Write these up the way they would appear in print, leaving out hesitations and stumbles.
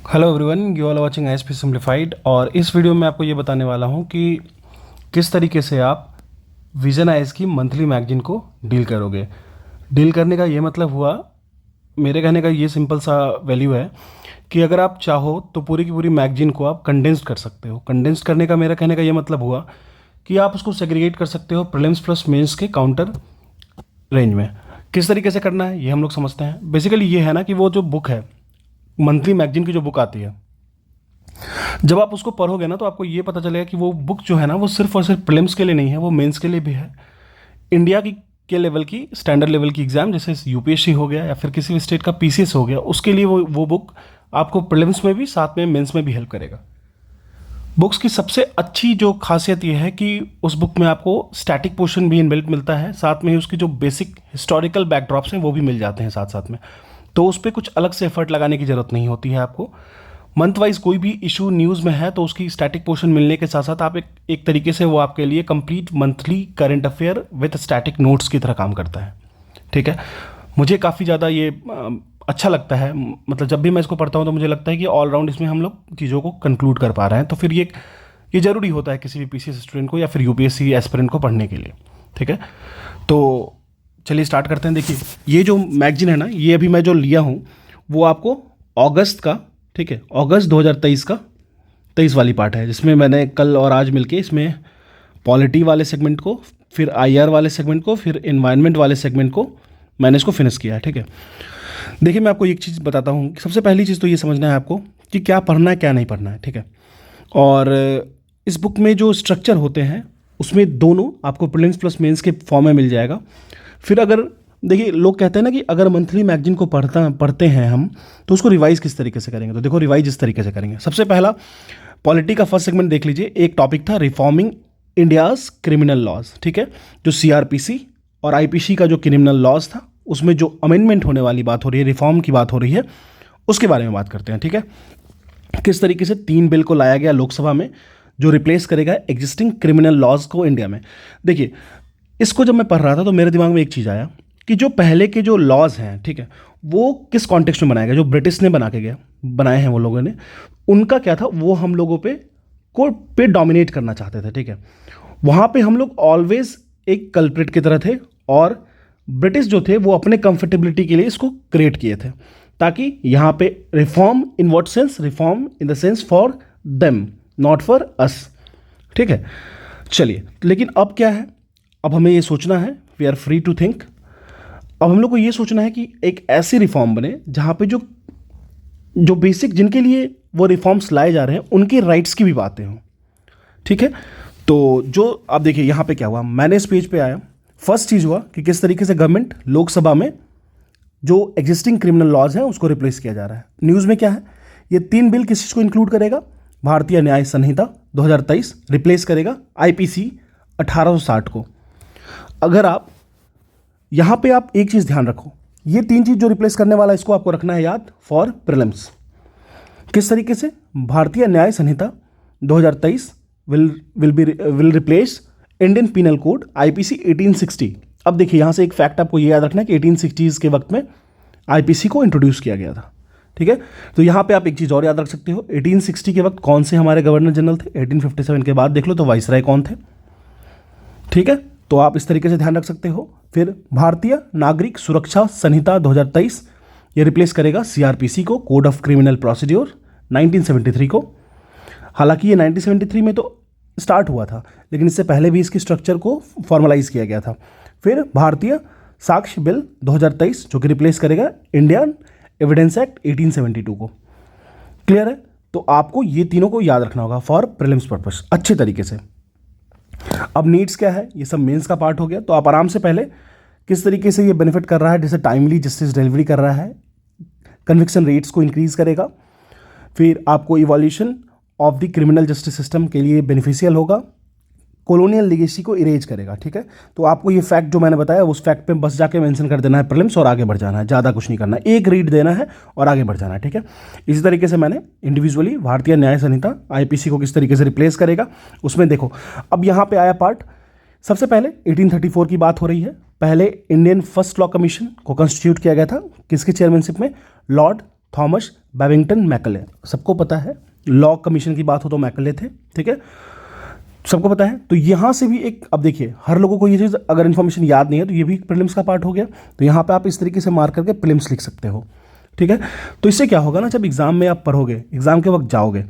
Hello everyone, you all watching ISP simplified. और इस video में आपको ये बताने वाला हूँ कि किस तरीके से आप विजन आइज की मंथली मैगजीन को डील करोगे। डील करने का ये मतलब हुआ, मेरे कहने का ये सिंपल सा वैल्यू है कि अगर आप चाहो तो पूरी की पूरी मैगजीन को आप कंडेंस्ड कर सकते हो। कंडेंस्ड करने का मेरा कहने का ये मतलब हुआ कि आप उसको सेग्रीगेट कर सकते हो प्रीलिम्स प्लस मेंस के काउंटर रेंज में। किस तरीके से करना है ये हम लोग समझते हैं। बेसिकली ये है ना कि वो जो बुक है, मंथली मैगजीन की जो बुक आती है, जब आप उसको पढ़ोगे ना तो आपको ये पता चलेगा कि वो बुक जो है ना वो सिर्फ और सिर्फ प्रीलिम्स के लिए नहीं है, वो मेंस के लिए भी है। इंडिया की के लेवल की स्टैंडर्ड लेवल की एग्जाम जैसे यूपीएससी हो गया या फिर किसी भी स्टेट का पीसीएस हो गया, उसके लिए वो बुक आपको प्रीलिम्स में भी साथ में मेंस में भी हेल्प करेगा। बुक्स की सबसे अच्छी जो खासियत ये है कि उस बुक में आपको स्टैटिक पोर्शन भी इनबिल्ट मिलता है, साथ में ही उसकी जो बेसिक हिस्टोरिकल बैकड्रॉप्स हैं वो भी मिल जाते हैं साथ साथ में। तो उस पर कुछ अलग से एफर्ट लगाने की ज़रूरत नहीं होती है आपको। मंथ वाइज कोई भी इशू न्यूज़ में है तो उसकी स्टैटिक पोर्शन मिलने के साथ साथ आप एक तरीके से वो आपके लिए complete monthly current affair with static notes की तरह काम करता है। ठीक है, मुझे काफ़ी ज़्यादा ये अच्छा लगता है। मतलब जब भी मैं इसको पढ़ता हूँ तो मुझे लगता है कि ऑलराउंड इसमें हम लोग चीज़ों को कंक्लूड कर पा रहे हैं। तो फिर ये ज़रूरी होता है किसी भी पीसीएस स्टूडेंट को या फिर यूपीएससी एस्पिरेंट को पढ़ने के लिए। ठीक है, तो चलिए स्टार्ट करते हैं। देखिए, ये जो मैगजीन है ना, ये अभी मैं जो लिया हूँ वो आपको अगस्त का, ठीक है, अगस्त 2023 का 23 वाली पार्ट है, जिसमें मैंने कल और आज मिलके इसमें पॉलिटी वाले सेगमेंट को, फिर आईआर वाले सेगमेंट को, फिर एनवायरनमेंट वाले सेगमेंट को मैंने इसको फिनिश किया है। ठीक है, देखिए मैं आपको एक चीज़ बताता हूँ कि सबसे पहली चीज़ तो ये समझना है आपको कि क्या पढ़ना है क्या नहीं पढ़ना है। ठीक है, और इस बुक में जो स्ट्रक्चर होते हैं उसमें दोनों आपको प्रीलिम्स प्लस मेंस के फॉर्म में मिल जाएगा। फिर अगर देखिए, लोग कहते हैं ना कि अगर मंथली मैगजीन को पढ़ते हैं हम तो उसको रिवाइज किस तरीके से करेंगे। तो देखो, रिवाइज इस तरीके से करेंगे। सबसे पहला पॉलिटी का फर्स्ट सेगमेंट देख लीजिए। एक टॉपिक था रिफॉर्मिंग इंडियाज क्रिमिनल लॉज। ठीक है, जो सीआरपीसी और आईपीसी का जो क्रिमिनल लॉज था उसमें जो अमेंडमेंट होने वाली बात हो रही है, रिफॉर्म की बात हो रही है, उसके बारे में बात करते हैं। ठीक है, किस तरीके से 3 बिल को लाया गया लोकसभा में जो रिप्लेस करेगा एग्जिस्टिंग क्रिमिनल लॉज को इंडिया में। देखिए, इसको जब मैं पढ़ रहा था तो मेरे दिमाग में एक चीज़ आया कि जो पहले के जो लॉज हैं, ठीक है, वो किस कॉन्टेक्स्ट में बनाया गया, जो ब्रिटिश ने बनाए हैं वो लोगों ने, उनका क्या था, वो हम लोगों पे डोमिनेट करना चाहते थे। ठीक है, वहाँ पे हम लोग ऑलवेज एक कल्प्रिट की तरह थे और ब्रिटिश जो थे वो अपने कंफर्टेबिलिटी के लिए इसको क्रिएट किए थे, ताकि यहाँ पे reform in what sense, reform in the sense for them not for us. ठीक है, चलिए, लेकिन अब क्या है, अब हमें ये सोचना है, we are free to think. अब हम लोग को ये सोचना है कि एक ऐसी रिफॉर्म बने जहाँ पे जो जो बेसिक जिनके लिए वो रिफॉर्म्स लाए जा रहे हैं उनके राइट्स की भी बातें हों। ठीक है, तो जो आप देखिए यहाँ पे क्या हुआ, मैंने इस पेज पे आया, फर्स्ट चीज़ हुआ कि किस तरीके से गवर्नमेंट लोकसभा में जो एग्जिस्टिंग क्रिमिनल लॉज हैं उसको रिप्लेस किया जा रहा है। न्यूज़ में क्या है, ये 3 बिल किस चीज़ को इंक्लूड करेगा, भारतीय न्याय संहिता 2023 रिप्लेस करेगा आईपीसी 1860 को। अगर आप यहाँ पे आप एक चीज़ ध्यान रखो, ये 3 चीज़ जो रिप्लेस करने वाला इसको आपको रखना है याद फॉर प्रीलिम्स। किस तरीके से, Bharatiya Nyaya Sanhita 2023 will replace Indian penal code IPC 1860। अब देखिए, यहाँ से एक फैक्ट आपको ये याद रखना है कि 1860s के वक्त में आईपीसी को इंट्रोड्यूस किया गया था। ठीक है, तो यहाँ पे आप एक चीज़ और याद रख सकते हो, 1860 के वक्त कौन से हमारे गवर्नर जनरल थे, 1857 के बाद देख लो तो वाइसराय कौन थे। ठीक है, तो आप इस तरीके से ध्यान रख सकते हो। फिर भारतीय नागरिक सुरक्षा संहिता 2023 ये रिप्लेस करेगा सीआरपीसी को, कोड ऑफ क्रिमिनल प्रोसीड्योर 1973 को। हालांकि ये 1973 में तो स्टार्ट हुआ था, लेकिन इससे पहले भी इसकी स्ट्रक्चर को फॉर्मलाइज किया गया था। फिर भारतीय साक्ष्य बिल 2023 जो कि रिप्लेस करेगा इंडियन एविडेंस एक्ट 1872 को। क्लियर है, तो आपको ये तीनों को याद रखना होगा फॉर प्रीलिम्स पर्पस अच्छे तरीके से। अब नीड्स क्या है, ये सब मेंस का पार्ट हो गया, तो आप आराम से पहले किस तरीके से ये बेनिफिट कर रहा है, जैसे टाइमली जस्टिस डिलीवरी कर रहा है, कन्विक्शन रेट्स को इंक्रीज करेगा, फिर आपको evolution of the criminal justice system के लिए बेनिफिशियल होगा, कॉलोनियल लीगेसी को इरेज करेगा। ठीक है, तो आपको ये फैक्ट जो मैंने बताया उस फैक्ट पे बस जाके मेंशन कर देना है प्रीलिम्स और आगे बढ़ जाना है, ज़्यादा कुछ नहीं करना है, एक रीड देना है और आगे बढ़ जाना है। ठीक है, इसी तरीके से मैंने इंडिविजुअली भारतीय न्याय संहिता आईपीसी को किस तरीके से रिप्लेस करेगा उसमें देखो। अब यहाँ पे आया पार्ट, सबसे पहले 1834 की बात हो रही है। पहले इंडियन फर्स्ट लॉ कमीशन को कंस्टिट्यूट किया गया था, किसकी चेयरमैनशिप में, लॉर्ड थॉमस बैबिंगटन मैकले, सबको पता है, लॉ कमीशन की बात हो तो मैकले थे, ठीक है, सबको पता है। तो यहाँ से भी एक, अब देखिए हर लोगों को ये चीज़ अगर इन्फॉर्मेशन याद नहीं है तो ये भी प्रीलिम्स का पार्ट हो गया। तो यहाँ पे आप इस तरीके से मार्क करके प्रीलिम्स लिख सकते हो, ठीक है। तो इससे क्या होगा ना, जब एग्जाम में आप पढ़ोगे, एग्जाम के वक्त जाओगे,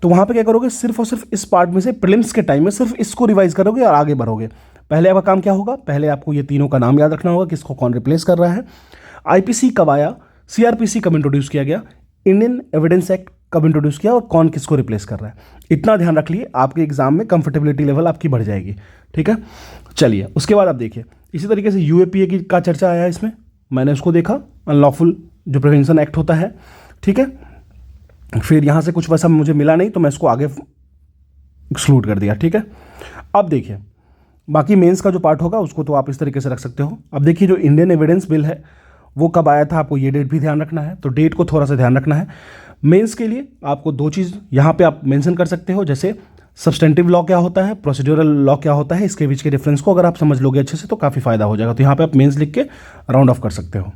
तो वहाँ पे क्या करोगे, सिर्फ और सिर्फ इस पार्ट में से प्रीलिम्स के टाइम में सिर्फ इसको रिवाइज करोगे और आगे बढ़ोगे। पहले आपका काम क्या होगा, पहले आपको ये तीनों का नाम याद रखना होगा, किसको कौन रिप्लेस कर रहा है, आईपीसी कब आया, सीआरपीसी कब इंट्रोड्यूस किया गया, इंडियन एविडेंस एक्ट कब इंट्रोड्यूस किया और कौन किसको रिप्लेस कर रहा है। इतना ध्यान रख लिए, आपके एग्जाम में कंफर्टेबिलिटी लेवल आपकी बढ़ जाएगी, ठीक है। चलिए उसके बाद आप देखिए, इसी तरीके से यूएपीए की का चर्चा आया इसमें, मैंने उसको देखा, अनलॉफुल जो प्रिवेंशन एक्ट होता है, ठीक है। फिर यहाँ से कुछ वैसा मुझे मिला नहीं तो मैं इसको आगे एक्सक्लूड कर दिया, ठीक है। अब देखिए बाकी मेंस का जो पार्ट होगा उसको तो आप इस तरीके से रख सकते हो। अब देखिए जो इंडियन एविडेंस बिल है वो कब आया था, आपको ये डेट भी ध्यान रखना है, तो डेट को थोड़ा सा ध्यान रखना है। मेंस के लिए आपको दो चीज़ यहाँ पे आप मेंशन कर सकते हो, जैसे सब्सटेंटिव लॉ क्या होता है, प्रोसीड्यूरल लॉ क्या होता है, इसके बीच के डिफरेंस को अगर आप समझ लोगे अच्छे से तो काफ़ी फायदा हो जाएगा। तो यहाँ पे आप मेंस लिख के राउंड ऑफ कर सकते हो,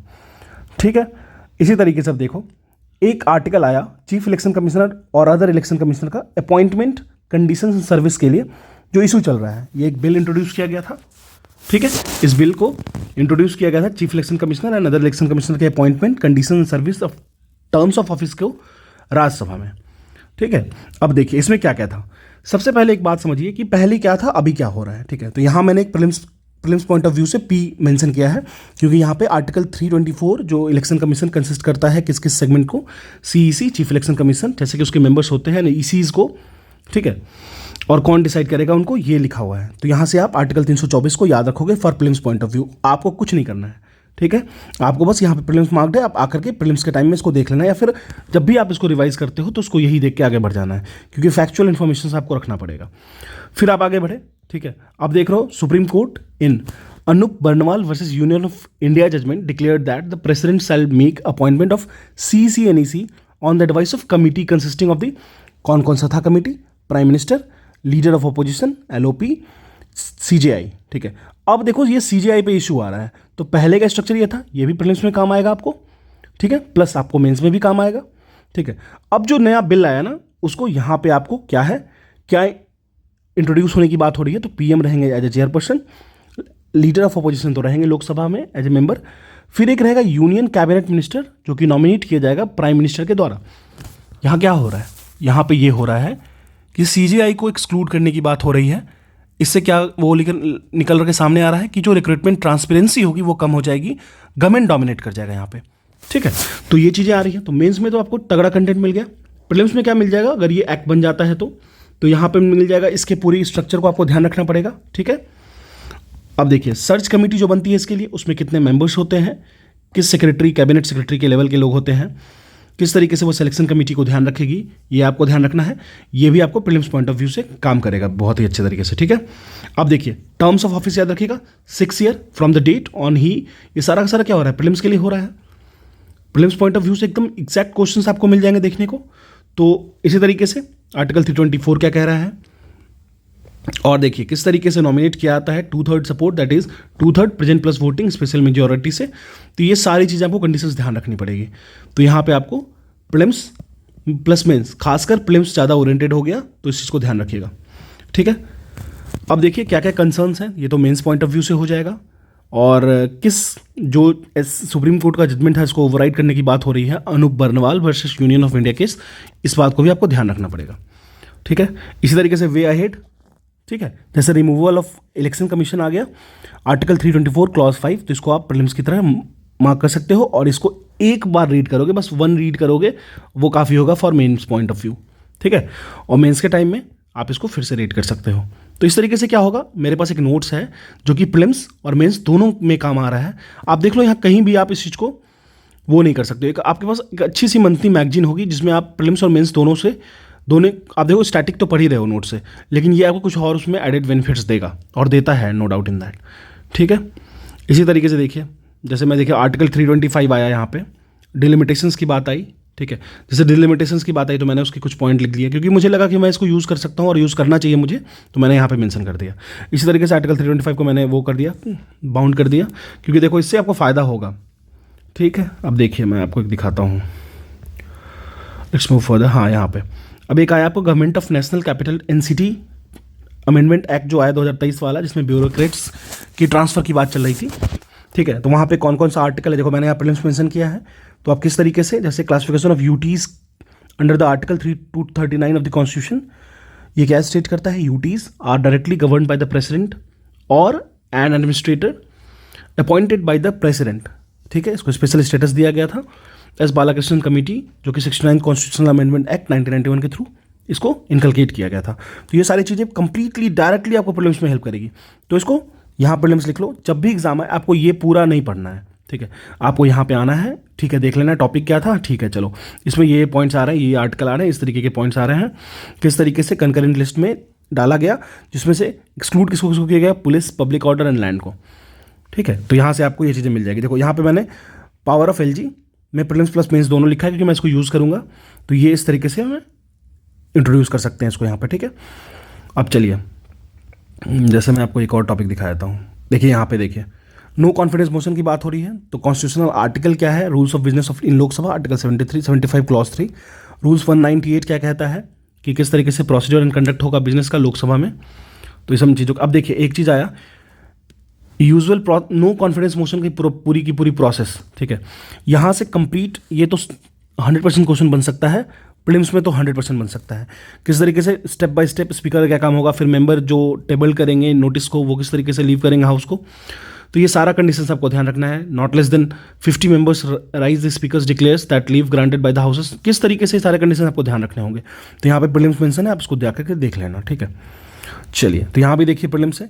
ठीक है। इसी तरीके से अब देखो एक आर्टिकल आया चीफ इलेक्शन कमिश्नर और अदर इलेक्शन कमिश्नर का अपॉइंटमेंट कंडीशंस एंड सर्विस के लिए जो इशू चल रहा है, ये एक बिल इंट्रोड्यूस किया गया था, ठीक है। इस बिल को इंट्रोड्यूस किया गया था chief election commissioner and other election commissioner के appointment condition and service of terms of office को राज्यसभा में, ठीक है। अब देखिए इसमें क्या क्या था, सबसे पहले एक बात समझिए कि पहले क्या था अभी क्या हो रहा है, ठीक है। तो यहाँ मैंने एक प्रीलिम्स पॉइंट ऑफ व्यू से पी मेंशन किया है, क्योंकि यहाँ पे आर्टिकल 324 जो इलेक्शन कमीशन कंसिस्ट करता है किस किस सेगमेंट को, सीईसी चीफ इलेक्शन कमीशन, जैसे कि उसके मेंबर्स होते हैं ईसीज को, ठीक है, और कौन डिसाइड करेगा उनको, ये लिखा हुआ है। तो यहाँ से आप आर्टिकल 324 को याद रखोगे for prelims point of view, आपको कुछ नहीं करना है, ठीक है। आपको बस यहाँ पे प्रीलिम्स मार्क्ड है, आप आकर के प्रीलिम्स के टाइम में इसको देख लेना, या फिर जब भी आप इसको रिवाइज करते हो तो उसको यही देख के आगे बढ़ जाना है, क्योंकि फैक्चुअल इन्फॉर्मेशन आपको रखना पड़ेगा। फिर आप आगे बढ़े, ठीक है। अब देख रहे हो supreme court in Anoop Barnwal versus union of India judgment declared that the president shall make appointment of CEC and EC on the advice of committee consisting of the, कौन कौन सा था committee, prime minister, leader of opposition, LOP, CJI, ठीक है। अब देखो ये CJI पे इशू आ रहा है, तो पहले का स्ट्रक्चर ये था, ये भी प्रीलिम्स में काम आएगा आपको, ठीक है, प्लस आपको मेंस में भी काम आएगा, ठीक है। अब जो नया बिल आया ना उसको यहाँ पे आपको क्या है, क्या इंट्रोड्यूस होने की बात हो रही है, तो पीएम रहेंगे as a chairperson, leader of opposition तो रहेंगे लोकसभा में एज ए मेंबर, फिर एक रहेगा यूनियन कैबिनेट मिनिस्टर जो कि नॉमिनेट किया जाएगा प्राइम मिनिस्टर के द्वारा। यहाँ क्या हो रहा है, यहाँ पे ये हो रहा है कि सीजेआई को एक्सक्लूड करने की बात हो रही है। इससे क्या वो निकल के सामने आ रहा है कि जो रिक्रूटमेंट ट्रांसपेरेंसी होगी वो कम हो जाएगी, गवर्नमेंट डोमिनेट कर जाएगा यहाँ पे, ठीक है। तो ये चीज़ें आ रही हैं। तो मेंस में तो आपको तगड़ा कंटेंट मिल गया, प्रीलिम्स में क्या मिल जाएगा, अगर ये एक्ट बन जाता है तो यहाँ पे मिल जाएगा, इसके पूरी स्ट्रक्चर को आपको ध्यान रखना पड़ेगा, ठीक है। अब देखिए सर्च कमेटी जो बनती है इसके लिए, उसमें कितने मेंबर्स होते हैं, किस सेक्रेटरी, कैबिनेट सेक्रेटरी के लेवल के लोग होते हैं, किस तरीके से वो सिलेक्शन कमेटी को ध्यान रखेगी, ये आपको ध्यान रखना है। ये भी आपको प्रीलिम्स पॉइंट ऑफ व्यू से काम करेगा बहुत ही अच्छे तरीके से, ठीक है। अब देखिए टर्म्स ऑफ ऑफिस याद रखिएगा, 6 year from the date on ही, ये सारा का सारा क्या हो रहा है, प्रीलिम्स के लिए हो रहा है। प्रीलिम्स पॉइंट ऑफ व्यू से एकदम एग्जैक्ट क्वेश्चंस आपको मिल जाएंगे देखने को। तो इसी तरीके से आर्टिकल 324 क्या कह रहा है, और देखिए किस तरीके से नॉमिनेट किया जाता है, 2/3 support, that is 2/3 present plus voting special majority से। तो ये सारी चीज़ें आपको कंडीशंस ध्यान रखनी पड़ेगी। तो यहाँ पे आपको प्रीलिम्स प्लस मेंस, खासकर प्रीलिम्स ज़्यादा ओरिएंटेड हो गया तो इस चीज़ को ध्यान रखिएगा, ठीक है। अब देखिए क्या क्या कंसर्न्स हैं, ये तो मेंस पॉइंट ऑफ व्यू से हो जाएगा, और किस जो सुप्रीम कोर्ट का जजमेंट है इसको ओवरराइड करने की बात हो रही है, Anoop Barnwal versus union of India case, इस बात को भी आपको ध्यान रखना पड़ेगा, ठीक है। इसी तरीके से वे अहेड, ठीक है, जैसे रिमूवल ऑफ इलेक्शन कमीशन आ गया, आर्टिकल 324 क्लॉज 5, तो इसको आप प्रीलिम्स की तरह मार्क कर सकते हो, और इसको एक बार रीड करोगे, बस 1 रीड करोगे, वो काफ़ी होगा for mains point of view, ठीक है। और मेंस के टाइम में आप इसको फिर से रीड कर सकते हो। तो इस तरीके से क्या होगा, मेरे पास एक नोट्स है जो कि प्रीलिम्स और मेंस दोनों में काम आ रहा है। आप देख लो यहाँ कहीं भी आप इस चीज़ को वो नहीं कर सकते। एक आपके पास एक अच्छी सी मंथली मैगजीन होगी जिसमें आप प्रीलिम्स और मेंस दोनों आप देखो स्टैटिक तो पढ़ ही रहे हो नोट से, लेकिन ये आपको कुछ और उसमें एडेड बेनिफिट्स देगा, और देता है, नो डाउट इन दैट, ठीक है। इसी तरीके से देखिए, जैसे मैं देखिए आर्टिकल 325 आया, यहाँ पे डिलिमिटेशंस की बात आई, ठीक है। जैसे डिलिमिटेशंस की बात आई तो मैंने उसके कुछ पॉइंट लिख दिया, क्योंकि मुझे लगा कि मैं इसको यूज़ कर सकता हूँ और यूज़ करना चाहिए मुझे, तो मैंने यहाँ पे मेंशन कर दिया। इसी तरीके से आर्टिकल 325 को मैंने वो कर दिया, बाउंड कर दिया, क्योंकि देखो इससे आपको फ़ायदा होगा, ठीक है। अब देखिए मैं आपको एक दिखाता हूँ, लेट्स मूव फर्दर। हाँ, यहाँ पे अब एक आया आपको government of national capital NCT amendment act जो आया 2023 वाला, जिसमें ब्यूरोक्रेट्स की ट्रांसफ़र की बात चल रही थी। ठीक है, तो वहाँ पे कौन कौन सा आर्टिकल है देखो, मैंने यहाँ प्रीलिम्स मेंशन किया है। तो आप किस तरीके से, जैसे classification of UTs under the article 339 of the constitution, ये क्या स्टेट करता है, UTs are directly govern by the president और an administrator appointed by the president. ठीक है, इसको स्पेशल स्टेटस दिया गया था एस बालाकृष्णन कमेटी, जो कि 69 कॉन्स्टिट्यूशनल अमेंडमेंट एक्ट 1991 के थ्रू इसको इनकलकेट किया गया था। तो ये सारी चीज़ें कंप्लीटली डायरेक्टली आपको प्रीलिम्स में हेल्प करेगी। तो इसको यहाँ प्रीलिम्स लिख लो, जब भी एग्जाम है आपको ये पूरा नहीं पढ़ना है। ठीक है, आपको यहाँ पे आना है, ठीक है, देख लेना टॉपिक क्या था, ठीक है, चलो इसमें ये पॉइंट्स आ रहे हैं, ये आर्टिकल आ रहे हैं, इस तरीके के पॉइंट्स आ रहे हैं, किस तरीके से कंकरेंट लिस्ट में डाला गया, जिसमें से एक्सक्लूड किसको किसको किया गया, police, public order and land को। ठीक है, तो यहाँ से आपको ये चीज़ें मिल जाएगी। देखो यहाँ पे मैंने पावर ऑफ एलजी में प्रीलिम्स प्लस मेंस दोनों लिखा है, क्योंकि मैं इसको यूज़ करूँगा। तो ये इस तरीके से हमें इंट्रोड्यूस कर सकते हैं इसको यहाँ पर। ठीक है, अब चलिए, जैसे मैं आपको एक और टॉपिक दिखा देता हूँ। देखिए यहाँ पे देखिए, नो कॉन्फिडेंस मोशन की बात हो रही है। तो कॉन्स्टिट्यूशनल आर्टिकल क्या है, rules of business of in Lok Sabha, article 75 clause 3। Rules 198 क्या कहता है कि किस तरीके से प्रोसीजर एंड कंडक्ट होगा बिजनेस का लोकसभा में। तो ये सब चीज़ों का, अब देखिए एक चीज़ आया, यूजुअल नो कॉन्फिडेंस मोशन की पूरी प्रोसेस। ठीक है, यहाँ से कंप्लीट, ये तो 100% क्वेश्चन बन सकता है, प्रीलिम्स में तो 100% बन सकता है। किस तरीके से स्टेप बाय स्टेप स्पीकर का क्या काम होगा, फिर मेंबर जो टेबल करेंगे नोटिस को, वो किस तरीके से लीव करेंगे हाउस को। तो ये सारा कंडीशन आपको ध्यान रखना है। Not less than 50 members rise the speakers declares that leave granted by the houses. किस तरीके से सारे कंडीशन आपको ध्यान रखने होंगे। तो यहाँ पे प्रीलिम्स मेंशन है, आप इसको जा करके देख लेना। ठीक है, चलिए, तो यहाँ भी देखिए प्रीलिम्स से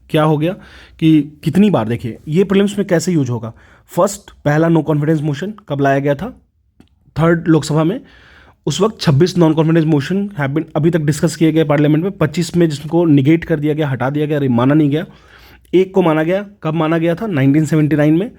क्या हो गया कि कितनी बार, देखिए ये प्रीलिम्स में कैसे यूज होगा। फर्स्ट, पहला नो कॉन्फिडेंस मोशन कब लाया गया था, 3rd लोकसभा में। उस वक्त 26 non confidence motion have been अभी तक डिस्कस किए गए पार्लियामेंट में, 25 में जिसको निगेट कर दिया गया, हटा दिया गया, माना नहीं गया। एक को माना गया, कब माना गया था, 1979 में।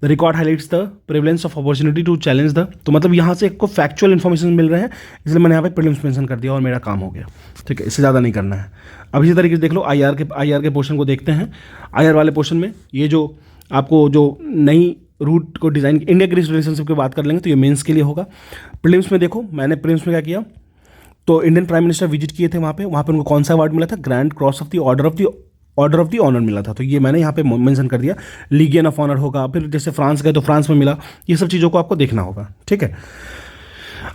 The record highlights the prevalence of opportunity to challenge the, तो मतलब यहाँ से आपको फैक्चुअल इन्फॉर्मेशन मिल रहे हैं, इसलिए मैंने यहाँ पे प्रीलिम्स मेंशन कर दिया और मेरा काम हो गया। ठीक है, इससे ज़्यादा नहीं करना है। अब इसी तरीके से देख लो, आई आर के पोर्शन को देखते हैं। आई आर वाले पोर्शन में ये जो आपको जो नई रूट को डिज़ाइन, इंडिया ग्रीस रिलेशनशिप की बात कर लेंगे, तो ये मेंस के लिए होगा। प्रीलिम्स में देखो, मैंने प्रीलिम्स में क्या किया, तो इंडियन प्राइम मिनिस्टर विजिट किए थे वहाँ पे उनको कौन सा अवार्ड मिला था, grand cross of the order of the honour मिला था। तो ये मैंने यहाँ पे मेंशन कर दिया। लीगियन ऑफ ऑनर होगा, फिर जैसे फ्रांस गए तो फ्रांस में मिला। ये सब चीज़ों को आपको देखना होगा। ठीक है,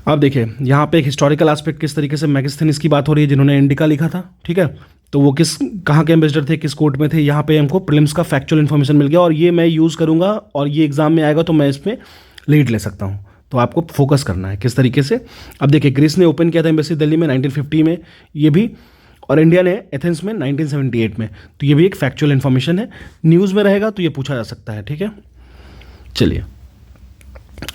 अब देखिए यहाँ पे एक हिस्टोरिकल एस्पेक्ट, किस तरीके से मैगस्थनीज की बात हो रही है, जिन्होंने इंडिका लिखा था। ठीक है, तो वो कहाँ के एम्बेसडर थे, किस कोर्ट में थे। यहाँ पे हमको प्रीलिम्स का फैक्चुअल इन्फॉर्मेशन मिल गया, और ये मैं यूज़ करूँगा, और ये एग्जाम में आएगा तो मैं इसमें लीड ले सकता हूँ। तो आपको फोकस करना है किस तरीके से। अब देखिए, ग्रीस ने ओपन किया था एम्बेसी दिल्ली में 1950 में, ये भी, और इंडिया ने एथेंस में 1978 में। तो ये भी एक फैक्चुअल इन्फॉर्मेशन है, न्यूज़ में रहेगा तो ये पूछा जा सकता है। ठीक है, चलिए,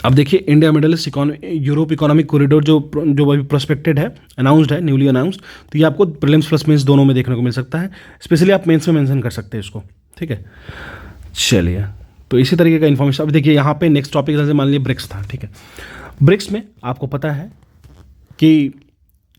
अब देखिए India middle east Europe economic corridor जो अभी प्रोस्पेक्टेड है, अनाउंस्ड है, न्यूली अनाउंस्ड। तो ये आपको प्रीलिम्स प्लस मेंस दोनों में देखने को मिल सकता है। स्पेशली आप मेंस में मेंशन कर सकते हैं इसको। ठीक है, चलिए, तो इसी तरीके का इन्फॉर्मेशन। अब देखिए यहाँ पे नेक्स्ट टॉपिक जैसे मान लीजिए ब्रिक्स था। ठीक है, ब्रिक्स में आपको पता है कि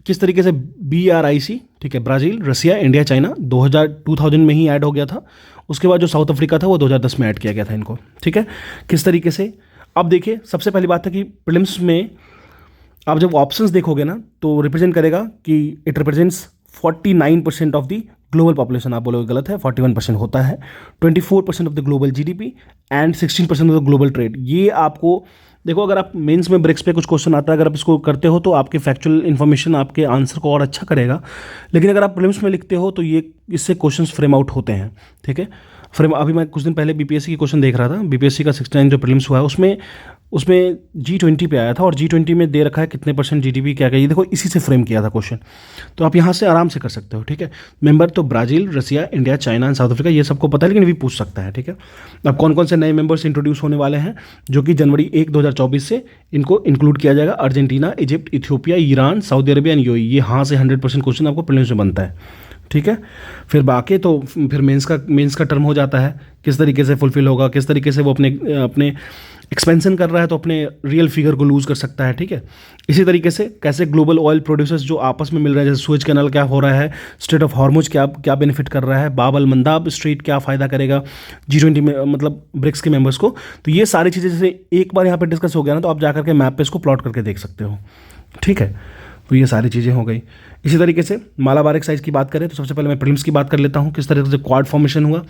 किस तरीके से BRIC, ठीक है, ब्राज़ील, रसिया, इंडिया, चाइना 2000 में ही ऐड हो गया था। उसके बाद जो साउथ अफ्रीका था वो 2010 में ऐड किया गया था इनको। ठीक है, किस तरीके से, अब देखिए सबसे पहली बात है कि प्रीलिम्स में आप जब ऑप्शंस देखोगे ना, तो रिप्रेजेंट करेगा कि it represents 49% of the global population. आप बोलोगे गलत है, 41% होता है। 24% of the global GDP and 16% of the global trade. ये आपको देखो, अगर आप मेंस में ब्रिक्स पे कुछ क्वेश्चन आता है, अगर आप इसको करते हो तो आपके फैक्चुअल इन्फॉर्मेशन आपके आंसर को और अच्छा करेगा। लेकिन अगर आप प्रीलिम्स में लिखते हो तो ये इससे क्वेश्चंस फ्रेम आउट होते हैं। ठीक है, फ्रेम, अभी मैं कुछ दिन पहले BPSC की क्वेश्चन देख रहा था, BPSC का 69 जो प्रीलिम्स हुआ है उसमें G20 पे आया था, और G20 में दे रखा है कितने % GDP क्या क्या, ये देखो इसी से फ्रेम किया था क्वेश्चन। तो आप यहाँ से आराम से कर सकते हो। ठीक है, मेंबर तो Brazil, Russia, India, China and South Africa, ये सबको पता है, लेकिन भी पूछ सकता है। ठीक है, अब कौन कौन से नए मेंबर्स इंट्रोड्यूस होने वाले हैं, जो कि जनवरी 1, 2024 से इनको इंक्लूड किया जाएगा। Argentina, Egypt, Ethiopia, Iran, Saudi Arabia and UAE। ये हाँ से 100% क्वेश्चन आपको प्रीलिम्स में बनता है। ठीक है, फिर बाकी तो फिर मेंस का टर्म हो जाता है, किस तरीके से फुलफिल होगा, किस तरीके से वो अपने एक्सपेंशन कर रहा है तो अपने रियल फिगर को लूज़ कर सकता है, ठीक है। इसी तरीके से कैसे ग्लोबल ऑयल प्रोड्यूसर्स जो आपस में मिल रहे हैं, जैसे सुएज कैनाल क्या हो रहा है, स्ट्रेट ऑफ हॉर्मुज क्या क्या बेनिफिट कर रहा है, बाब अल मंदाब स्ट्रेट क्या फ़ायदा करेगा G20 में, मतलब ब्रिक्स के मेंबर्स को। तो ये सारी चीज़ें जैसे एक बार यहाँ पे डिस्कस हो गया ना, तो आप जा करके मैप पे इसको प्लॉट करके देख सकते हो, ठीक है। तो ये सारी चीज़ें हो गई। इसी तरीके से मालाबार एक्साइज की बात करें तो सबसे पहले मैं प्रीलिम्स की बात कर लेता हूँ, किस तरीके से क्वाड फॉर्मेशन हुआ।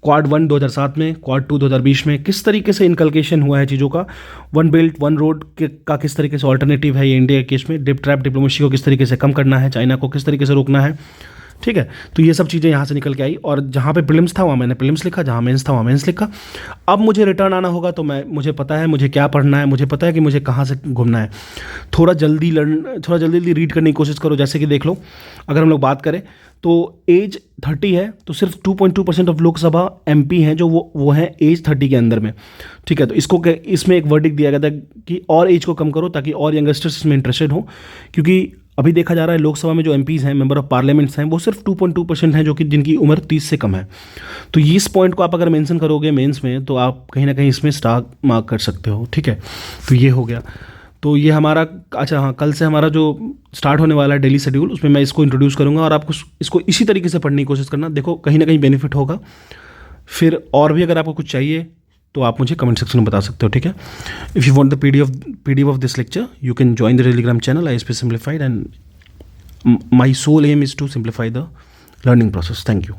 क्वाड 1 2007 में, क्वाड 2 2020 में, किस तरीके से इनकलकेशन हुआ है चीज़ों का, वन बेल्ट वन रोड का किस तरीके से ऑल्टरनेटिव है ये इंडिया के केस में, डिप ट्रैप डिप्लोमेसी को किस तरीके से कम करना है, चाइना को किस तरीके से रोकना है, ठीक है। तो ये सब चीज़ें यहाँ से निकल के आई, और जहाँ पे प्रीलिम्स था वहाँ मैंने प्रीलिम्स लिखा, जहाँ मेंस था वहाँ मेंस लिखा। अब मुझे रिटर्न आना होगा तो मुझे पता है मुझे क्या पढ़ना है, मुझे पता है कि मुझे कहाँ से घूमना है। थोड़ा जल्दी रीड करने की कोशिश करो। जैसे कि देख लो, अगर हम लोग बात करें तो एज 30 है तो सिर्फ 2.2% ऑफ लोकसभा MP हैं जो वो हैं एज 30 के अंदर में, ठीक है। तो इसमें एक वर्डिक्ट दिया गया था कि और एज को कम करो ताकि और यंगस्टर्स इसमें इंटरेस्टेड हो, क्योंकि अभी देखा जा रहा है लोकसभा में जो MPs हैं, मेंबर ऑफ पार्लियामेंट्स हैं, वो सिर्फ 2.2% हैं जो कि जिनकी उम्र 30 से कम है। तो ये इस पॉइंट को आप अगर मेंशन करोगे मेंस में तो आप कहीं ना कहीं इसमें स्टार मार्क कर सकते हो, ठीक है। तो ये हो गया। तो ये हमारा, अच्छा हाँ, कल से हमारा जो स्टार्ट होने वाला है डेली शेड्यूल, उसमें मैं इसको इंट्रोड्यूस करूँगा और आपको इसको इसी तरीके से पढ़ने की कोशिश करना। देखो कहीं ना कहीं बेनिफिट होगा। फिर और भी अगर आपको कुछ चाहिए तो आप मुझे कमेंट सेक्शन में बता सकते हो, ठीक है। If you want the PDF of this lecture you can join the Telegram channel ISP Simplified, and my sole aim is to simplify the learning process. Thank you.